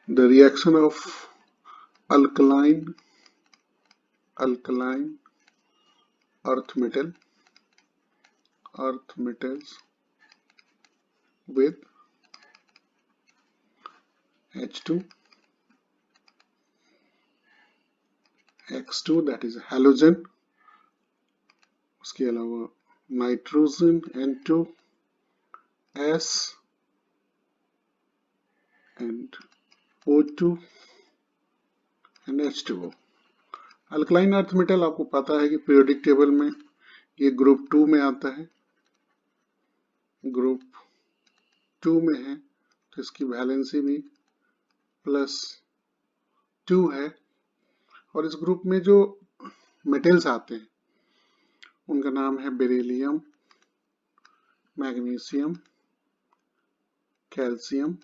the reaction of alkaline earth metals with H2 X2 that is halogen, उसके अलावा nitrogen N2 S and O2 and H2O। Alkaline earth metal आपको पता है कि periodic table में ये ग्रुप 2 में आता है, ग्रुप 2 में है तो इसकी वैलेंसी भी +2 है। और इस ग्रुप में जो मेटल्स आते हैं उनका नाम है beryllium, magnesium, calcium,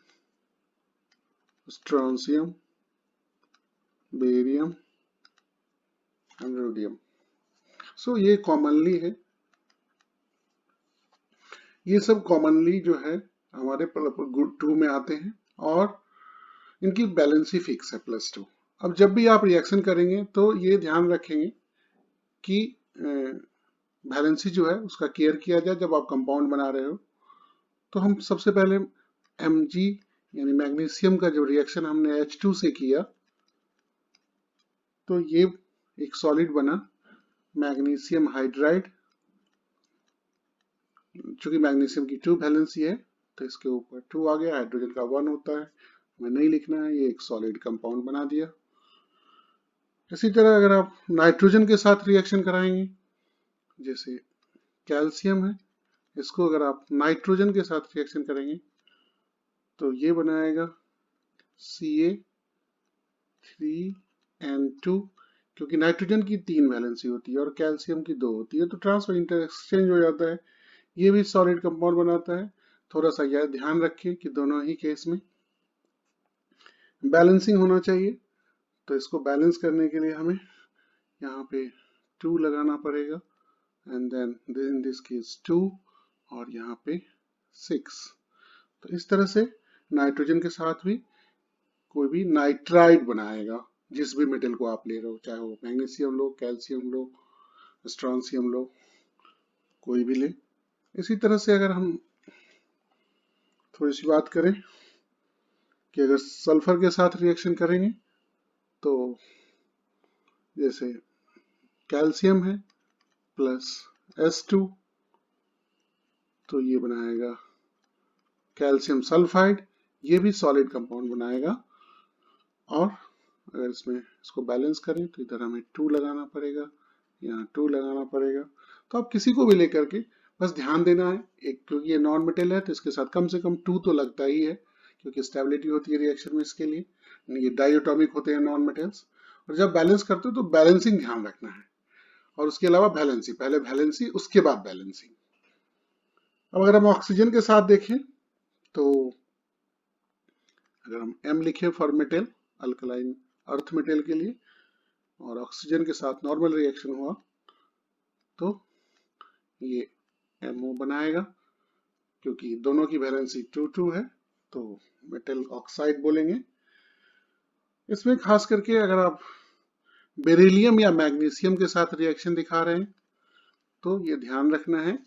strontium, barium and rhodium. So ये कॉमनली है, ये सब कॉमनली जो है हमारे ग्रुप 2 में आते हैं और इनकी बैलेंसी फिक्स है +2। अब जब भी आप रिएक्शन करेंगे तो ये ध्यान रखेंगे कि बैलेंसी जो है उसका केयर किया जाए। जब आप कंपाउंड बना रहे हो तो हम सबसे पहले Mg यानी मैग्नीशियम का जो रिएक्शन हमने H2 से किया तो ये एक सॉलिड बना मैग्नीशियम हाइड्राइड। चूंकि मैग्नीशियम की 2 वैलेंसी है तो इसके ऊपर 2 आ गया, हाइड्रोजन का 1 होता है, हमें नहीं लिखना है, ये एक सॉलिड कंपाउंड बना दिया। इसी तरह अगर आप नाइट्रोजन के साथ रिएक्शन कराएंगे, जैसे कैल्शियम है, इसको अगर आप नाइट्रोजन के साथ रिएक्शन करेंगे तो ये बनाएगा Ca3N2। क्योंकि नाइट्रोजन की 3 वैलेंसी होती है और कैल्शियम की 2 होती है तो ट्रांसफर इंटर एक्सचेंज हो जाता है, ये भी सॉलिड कंपाउंड बनाता है। थोड़ा सा यह ध्यान रखिए कि दोनों ही केस में बैलेंसिंग होना चाहिए। तो इसको बैलेंस करने के लिए हमें यहाँ पे 2 लगाना पड़ेगा and then in this case 2 और यहाँ पे 6। तो इस तरह से नाइट्रोजन के साथ भी कोई भी नाइट्राइड बनाएगा, जिस भी मेटल को आप ले रहे हो, चाहे वो मैग्नीशियम लो, कैल्शियम लो, स्ट्रोंशियम लो, कोई भी ले। इसी तरह से अगर हम थोड़ी सी बात करें कि अगर सल्फर के साथ रिएक्शन करेंगे तो जैसे कैल्शियम है प्लस S2 तो ये बनाएगा कैल्शियम सल्फाइड, ये भी सॉलिड कंपाउंड बनाएगा। और अगर इसको बैलेंस करें तो इधर हमें 2 लगाना पड़ेगा, यहाँ 2 लगाना पड़ेगा। तो आप किसी को भी लेकर के बस ध्यान देना है, एक क्योंकि ये नॉन मेटल है तो इसके साथ कम से कम 2 तो लगता ही है, क्योंकि स्टेबिलिटी होती है रिएक्शन में इसके लिए। ये डाइएटॉमिक होते हैं नॉन मेटल्स। और जब बैलेंस करते हो तो बैलेंसिंग ध्यान रखना है, और उसके अलावा वैलेंसी, पहले वैलेंसी उसके बाद बैलेंसिंग। अब अगर हम ऑक्सीजन के साथ देखें तो अगर हम M लिखे for metal, alkaline earth metal के लिए, और ऑक्सीजन के साथ नॉर्मल रिएक्शन हुआ तो ये MO बनाएगा। क्योंकि दोनों की वैलेंसी 2-2 है तो मेटल ऑक्साइड बोलेंगे। इसमें खास करके अगर आप बेरिलियम या मैग्नीशियम के साथ रिएक्शन दिखा रहे हैं तो ये ध्यान रखना है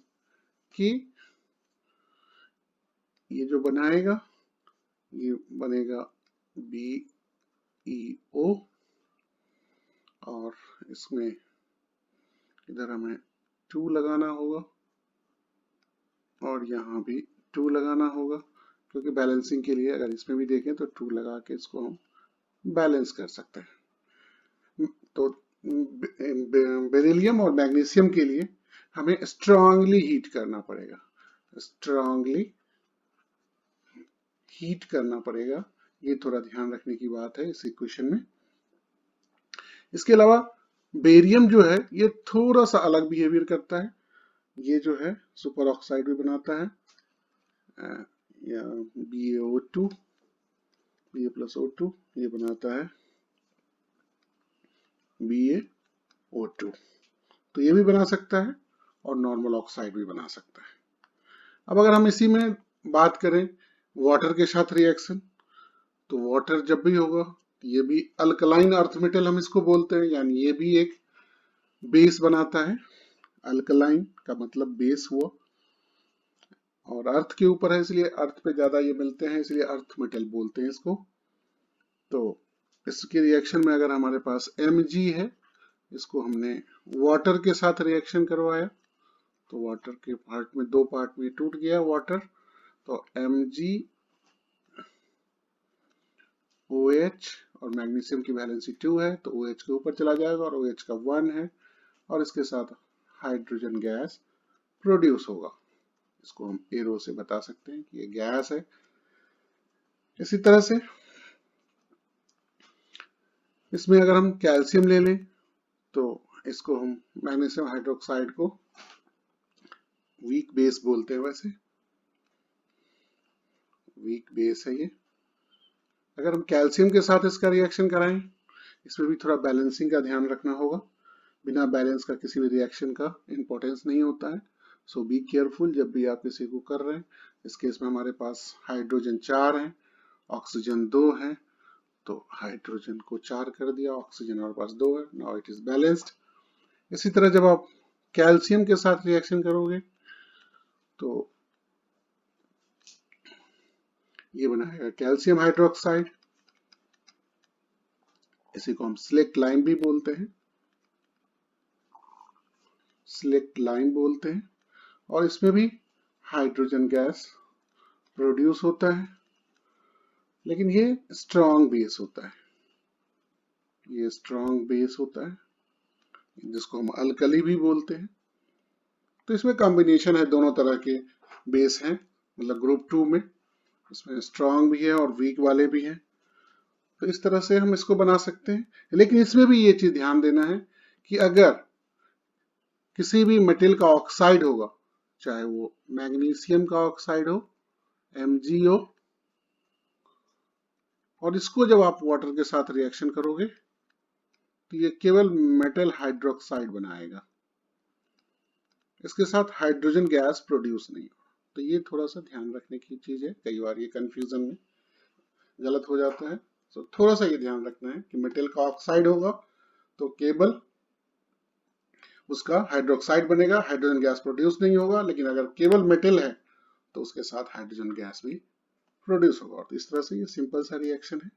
कि ये जो बनाएगा ये बनेगा BeO, और इसमें इधर हमें 2 लगाना होगा और यहाँ भी 2 लगाना होगा, क्योंकि बैलेंसिंग के लिए अगर इसमें भी देखें तो 2 लगा के इसको हम बैलेंस कर सकते हैं। तो बेरिलियम और मैग्नीशियम के लिए हमें स्ट्रांगली हीट करना पड़ेगा, स्ट्रांगली हीट करना पड़ेगा, ये थोड़ा ध्यान रखने की बात है इस इक्वेशन में। इसके अलावा बेरियम जो है ये थोड़ा सा अलग बिहेवियर करता है, ये जो है सुपर ऑक्साइड भी बनाता है, या BaO2, Ba+O2, ये बनाता है BaO2, तो ये भी बना सकता है और नॉर्मल ऑक्साइड भी बना सकता है। अब अगर हम इसी में बात करें वाटर के साथ रिएक्शन, तो वाटर जब भी होगा, ये भी अल्कलाइन अर्थ मेटल हम इसको बोलते हैं, यानी ये भी एक बेस बनाता है। अल्कलाइन का मतलब बेस हुआ, और अर्थ के ऊपर है इसलिए अर्थ पे ज्यादा ये मिलते हैं, इसलिए अर्थ मेटल बोलते हैं इसको। तो इसके रिएक्शन में अगर हमारे पास Mg है, इसको हमने वाटर के साथ रिएक्शन करवाया, तो वाटर के पार्ट में, दो पार्ट में टूट गया वाटर, तो Mg OH, और मैग्नीशियम की वैलेंसी 2 है तो OH के ऊपर चला जाएगा और OH का 1 है, और इसके साथ हाइड्रोजन गैस प्रोड्यूस होगा। इसको हम एरो से बता सकते हैं कि ये गैस है। इसी तरह से इसमें अगर हम कैल्शियम ले लें, तो इसको हम मैग्नीशियम हाइड्रोक्साइड को वीक बेस बोलते हैं, वैसे वीक बेस है ये। अगर हम कैल्शियम के साथ इसका रिएक्शन कराएं, इसमें भी थोड़ा बैलेंसिंग का ध्यान रखना होगा। बिना बैलेंस का किसी भी रिएक्शन का इंपॉर्टेंस नहीं होता है, सो बी केयरफुल जब भी आप किसी को कर रहे हैं। इस केस में हमारे पास हाइड्रोजन 4 है, ऑक्सीजन 2 है, तो हाइड्रोजन को 4 कर दिया, ऑक्सीजन हमारे पास 2 है, नाउ इट इज बैलेंस्ड। इसी तरह जब आप कैल्शियम के साथ रिएक्शन करोगे, तो ये बनाएगा कैल्शियम हाइड्रोक्साइड, इसी को हम स्लेक्ट लाइम भी बोलते हैं, स्लेक्ट लाइम बोलते हैं। और इसमें भी हाइड्रोजन गैस प्रोड्यूस होता है, लेकिन ये स्ट्रॉन्ग बेस होता है, ये स्ट्रॉन्ग बेस होता है, जिसको हम अल्कली भी बोलते हैं। तो इसमें कॉम्बिनेशन है, दोनों तरह के बेस हैं, मतलब ग्रुप 2 में इसमें स्ट्रॉन्ग भी है और वीक वाले भी हैं। तो इस तरह से हम इसको बना सकते हैं, लेकिन इसमें भी ये चीज ध्यान देना है कि अगर किसी भी मेटल का ऑक्साइड होगा, चाहे वो मैग्नीशियम का ऑक्साइड हो, MgO, और इसको जब आप वाटर के साथ रिएक्शन करोगे, तो ये केवल मेटल हाइड्रोक्साइड बनाएगा, इसके साथ हाइड्रोजन गैस प्रोड्यूस नहीं होगा। तो ये थोड़ा सा ध्यान रखने की चीज है, कई बार ये कंफ्यूजन में गलत हो जाता है। तो थोड़ा सा ये ध्यान रखना है कि मेटल का ऑक्साइड होगा तो केवल उसका हाइड्रोक्साइड बनेगा, हाइड्रोजन गैस प्रोड्यूस नहीं होगा, लेकिन अगर केवल मेटल है तो उसके साथ हाइड्रोजन गैस भी प्रोड्यूस होगा। तो इस तरह से ये सिंपल सा रिएक्शन है।